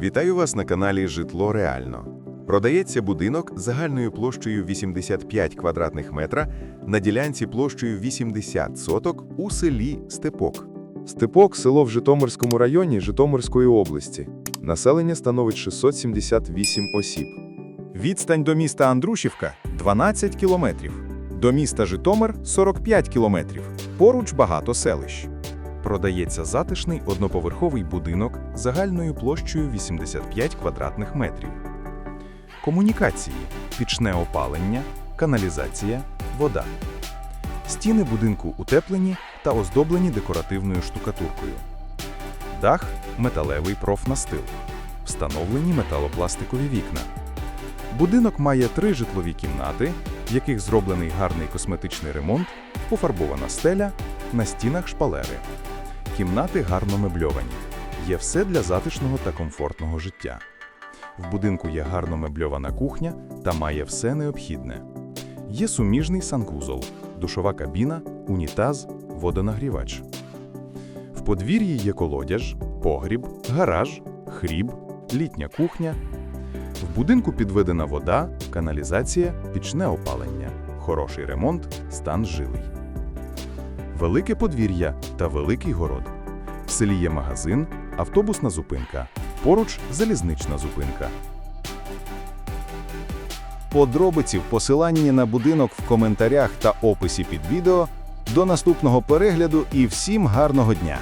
Вітаю вас на каналі «Житло реально». Продається будинок загальною площею 85 квадратних метра на ділянці площею 80 соток у селі Степок. Степок – село в Житомирському районі Житомирської області. Населення становить 678 осіб. Відстань до міста Андрушівка – 12 кілометрів. До міста Житомир – 45 кілометрів. Поруч багато селищ. Продається затишний одноповерховий будинок загальною площею 85 квадратних метрів. Комунікації – пічне опалення, каналізація, вода. Стіни будинку утеплені та оздоблені декоративною штукатуркою. Дах – металевий профнастил. Встановлені металопластикові вікна. Будинок має 3 житлові кімнати, в яких зроблений гарний косметичний ремонт, пофарбована стеля, на стінах шпалери. Кімнати гарно мебльовані. Є все для затишного та комфортного життя. В будинку є гарно мебльована кухня та має все необхідне. Є суміжний санвузол, душова кабіна, унітаз, водонагрівач. В подвір'ї є колодязь, погріб, гараж, хріб, літня кухня. В будинку підведена вода, каналізація, пічне опалення, хороший ремонт, стан жилий. Велике подвір'я та великий город. В селі є магазин, автобусна зупинка, поруч залізнична зупинка. Подробиці в посиланні на будинок в коментарях та описі під відео. До наступного перегляду і всім гарного дня!